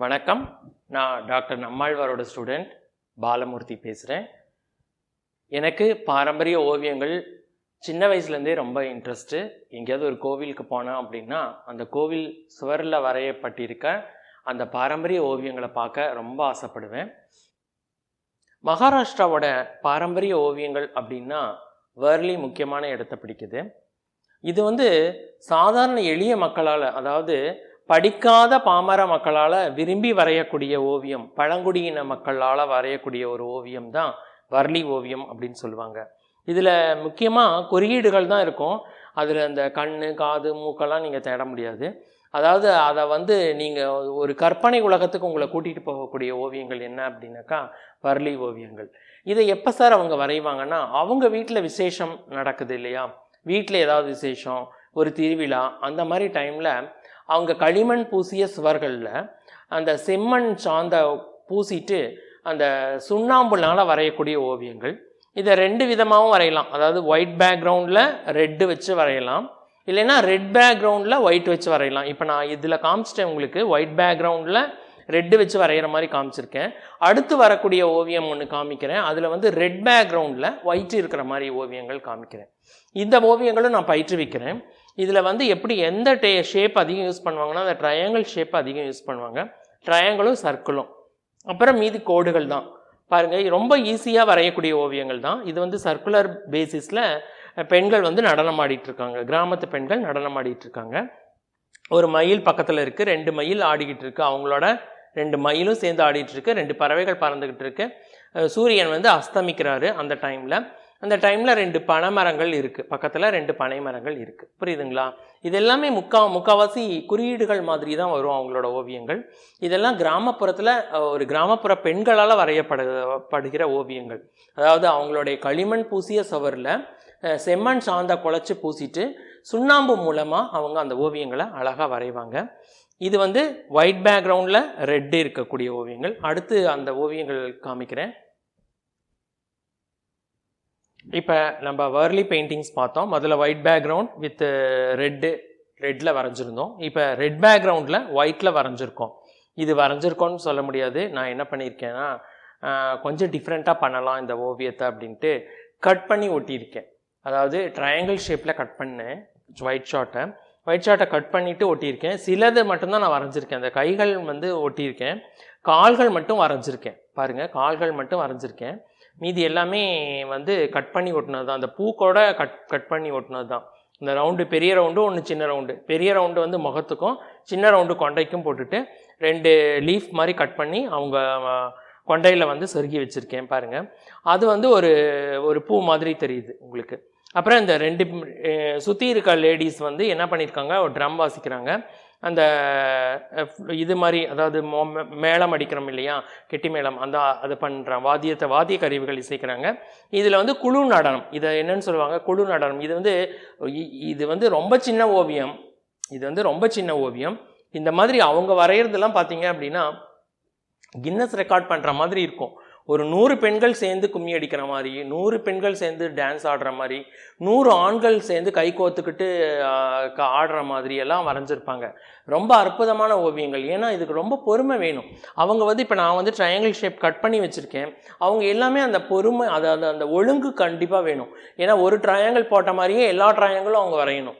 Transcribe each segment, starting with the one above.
வணக்கம். நான் doctor நம்மாழ்வாரோட student Balamurthy பேசுகிறேன். எனக்கு பாரம்பரிய ஓவியங்கள் சின்ன வயசுலேருந்தே ரொம்ப இன்ட்ரெஸ்ட்டு. எங்கேயாவது ஒரு கோவிலுக்கு போனேன் அப்படின்னா அந்த கோவில் சுவரில் வரையப்பட்டிருக்க அந்த பாரம்பரிய ஓவியங்களை பார்க்க ரொம்ப ஆசைப்படுவேன். மகாராஷ்டிராவோட பாரம்பரிய ஓவியங்கள் அப்படின்னா வர்லி முக்கியமான இடத்தை பிடிக்குது. இது சாதாரண எளிய மக்களால், அதாவது படிக்காத பாமர மக்களால் விரும்பி வரையக்கூடிய ஓவியம், பழங்குடியின மக்களால் வரையக்கூடிய ஒரு ஓவியம் தான் வர்லி ஓவியம் அப்படின்னு சொல்லுவாங்க. இதில் முக்கியமாக குறியீடுகள் தான் இருக்கும். அதில் அந்த கண், காது, மூக்கெல்லாம் நீங்கள் தேட முடியாது. அதாவது அதை நீங்கள் ஒரு கற்பனை உலகத்துக்கு உங்களை கூட்டிகிட்டு போகக்கூடிய ஓவியங்கள் என்ன அப்படின்னாக்கா வர்லி ஓவியங்கள். இதை எப்போ சார் அவங்க வரைவாங்கன்னா, அவங்க வீட்டில் விசேஷம் நடக்குது இல்லையா, வீட்டில் ஏதாவது விசேஷம், ஒரு திருவிழா, அந்த மாதிரி டைமில் அவங்க களிமண் பூசிய சுவர்களில் அந்த செம்மண் சாந்த பூசிட்டு அந்த சுண்ணாம்புனால் வரையக்கூடிய ஓவியங்கள். இதை ரெண்டு விதமாகவும் வரையலாம். அதாவது ஒயிட் பேக்ரவுண்டில் ரெட்டு வச்சு வரையலாம், இல்லைன்னா ரெட் பேக்ரவுண்டில் ஒயிட் வச்சு வரையலாம். இப்போ நான் இதில் காமிச்சிட்டேன் உங்களுக்கு, ஒயிட் பேக்ரவுண்டில் ரெட்டு வச்சு வரைகிற மாதிரி காமிச்சிருக்கேன். அடுத்து வரக்கூடிய ஓவியம் ஒன்று காமிக்கிறேன், அதில் ரெட் பேக்ரவுண்டில் ஒயிட் இருக்கிற மாதிரி ஓவியங்கள் காமிக்கிறேன். இந்த ஓவியங்களும் நான் பயிற்றுவிக்கிறேன். இதில் எப்படி எந்த ஷேப் அதிகம் யூஸ் பண்ணுவாங்கன்னா அந்த ட்ரையாங்கிள் ஷேப் அதிகம் யூஸ் பண்ணுவாங்க. ட்ரையாங்கிளும் சர்க்கிளும், அப்புறம் மீதி கோடுகள் தான். பாருங்கள், ரொம்ப ஈஸியாக வரையக்கூடிய ஓவியங்கள் தான். இது சர்க்குலர் பேசிஸில் பெண்கள் நடனம் ஆடிட்டுருக்காங்க, கிராமத்து பெண்கள் நடனம் ஆடிட்டுருக்காங்க. ஒரு மயில் பக்கத்தில் இருக்குது, 2 மயில் ஆடிக்கிட்டு இருக்குது, அவங்களோட 2 மயிலும் சேர்ந்து ஆடிட்டுருக்கு, 2 பறவைகள் பறந்துக்கிட்டு இருக்கு. சூரியன் அஸ்தமிக்கிறாரு அந்த டைமில் 2 பனை மரங்கள் இருக்குது, பக்கத்தில் 2 பனை மரங்கள் இருக்குது. புரியுதுங்களா? இது எல்லாமே முக்கால்வாசி குறியீடுகள் மாதிரி தான் வரும் அவங்களோட ஓவியங்கள். இதெல்லாம் கிராமப்புறத்தில் ஒரு கிராமப்புற பெண்களால் வரையப்படுகிற ஓவியங்கள். அதாவது அவங்களுடைய களிமண் பூசிய சுவரில் செம்மண் சாந்த குழைச்சி பூசிட்டு சுண்ணாம்பு மூலமாக அவங்க அந்த ஓவியங்களை அழகாக வரைவாங்க. இது ஒயிட் பேக்ரவுண்டில் ரெட்டு இருக்கக்கூடிய ஓவியங்கள். அடுத்து அந்த ஓவியங்கள் காமிக்கிறேன். இப்போ நம்ம வர்லி பெயிண்டிங்ஸ் பார்த்தோம். முதல்ல ஒயிட் பேக்ரவுண்ட் வித் ரெட்டில் வரைஞ்சிருந்தோம். இப்போ ரெட் பேக்ரவுண்டில் ஒயிட்டில் வரைஞ்சிருக்கோம். இது வரைஞ்சிருக்கோன்னு சொல்ல முடியாது. நான் என்ன பண்ணியிருக்கேன்னா, கொஞ்சம் டிஃப்ரெண்ட்டாக பண்ணலாம் இந்த ஓவியத்தை அப்படின்ட்டு கட் பண்ணி ஒட்டியிருக்கேன். அதாவது ட்ரையாங்கிள் ஷேப்பில் கட் பண்ணேன் ஒயிட் ஷார்ட்டை கட் பண்ணிவிட்டு ஒட்டியிருக்கேன். சிலது மட்டும்தான் நான் வரைஞ்சிருக்கேன். அந்த கைகள் ஒட்டியிருக்கேன், கால்கள் மட்டும் வரைஞ்சிருக்கேன். பாருங்கள், கால்கள் மட்டும் வரைஞ்சிருக்கேன். மீதி எல்லாமே கட் பண்ணி ஒட்டினது தான். அந்த பூக்கோட கட் பண்ணி ஒட்டினது தான். இந்த ரவுண்டு, பெரிய ரவுண்டு ஒன்று, சின்ன ரவுண்டு. பெரிய ரவுண்டு முகத்துக்கும், சின்ன ரவுண்டு கொண்டைக்கும் போட்டுட்டு 2 லீஃப் மாதிரி கட் பண்ணி அவங்க கொண்டையில் சொருகி வச்சுருக்கேன். பாருங்கள், அது ஒரு பூ மாதிரி தெரியுது உங்களுக்கு. அப்புறம் இந்த 2 சுற்றி இருக்க லேடிஸ் என்ன பண்ணியிருக்காங்க, ஒரு ட்ரம் வாசிக்கிறாங்க. அந்த இது மாதிரி, அதாவது மேளம் அடிக்கிறோம் இல்லையா, கெட்டி மேளம், அதை பண்ணுறாங்க. வாத்திய கருவிகள் இசைக்கிறாங்க. இதில் குழு நடனம், இதை என்னன்னு சொல்லுவாங்க, குழு நடனம். இது ரொம்ப சின்ன ஓவியம். ரொம்ப சின்ன ஓவியம். இந்த மாதிரி அவங்க வரைகிறதுலாம் பார்த்தீங்க அப்படின்னா கின்னஸ் ரெக்கார்ட் பண்ணுற மாதிரி இருக்கும். ஒரு 100 பெண்கள் சேர்ந்து கும்மி அடிக்கிற மாதிரி, 100 பெண்கள் சேர்ந்து டான்ஸ் ஆடுற மாதிரி, 100 ஆண்கள் சேர்ந்து கை கோத்துக்கிட்டு ஆடுற மாதிரி எல்லாம் வரைஞ்சிருப்பாங்க. ரொம்ப அற்புதமான ஓவியங்கள். ஏன்னா இதுக்கு ரொம்ப பொறுமை வேணும். அவங்க இப்போ நான் ட்ரையாங்கிள் ஷேப் கட் பண்ணி வச்சுருக்கேன். அவங்க எல்லாமே அந்த பொறுமை, அதாவது அந்த ஒழுங்கு கண்டிப்பாக வேணும். ஏன்னா ஒரு ட்ரையாங்கிள் போட்ட மாதிரியே எல்லா ட்ரையாங்கிளும் அவங்க வரையணும்.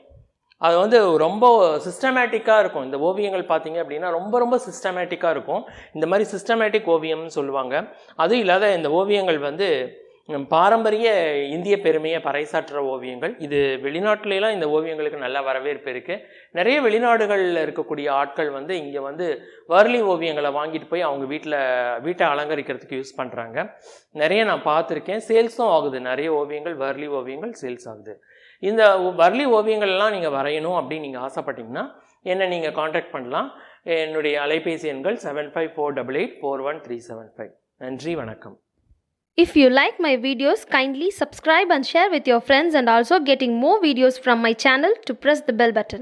அது ரொம்ப சிஸ்டமேட்டிக்காக இருக்கும். இந்த ஓவியங்கள் பார்த்தீங்க அப்படின்னா ரொம்ப சிஸ்டமேட்டிக்காக இருக்கும். இந்த மாதிரி சிஸ்டமேட்டிக் ஓவியம்னு சொல்லுவாங்க. அதுவும் இல்லாத இந்த ஓவியங்கள் பாரம்பரிய இந்திய பெருமையை பறைசாற்றுற ஓவியங்கள். இது வெளிநாட்டிலலாம் இந்த ஓவியங்களுக்கு நல்ல வரவேற்பு இருக்குது. நிறைய வெளிநாடுகளில் இருக்கக்கூடிய ஆட்கள் இங்கே வர்லி ஓவியங்களை வாங்கிட்டு போய் அவங்க வீட்டை அலங்கரிக்கிறதுக்கு யூஸ் பண்ணுறாங்க. நிறைய நான் பார்த்துருக்கேன். சேல்ஸும் ஆகுது. நிறைய ஓவியங்கள், வர்லி ஓவியங்கள் சேல்ஸ் ஆகுது. இந்த வர்லி ஓவியங்கள்லாம் நீங்கள் வரையணும் அப்படின்னு நீங்கள் ஆசைப்பட்டீங்கன்னா என்னை நீங்கள் காண்டாக்ட் பண்ணலாம். என்னுடைய அலைபேசி எண்கள் 7548841375. நன்றி, வணக்கம். If you like my videos, kindly subscribe and share with your friends, and also getting more videos from my channel to press the bell button.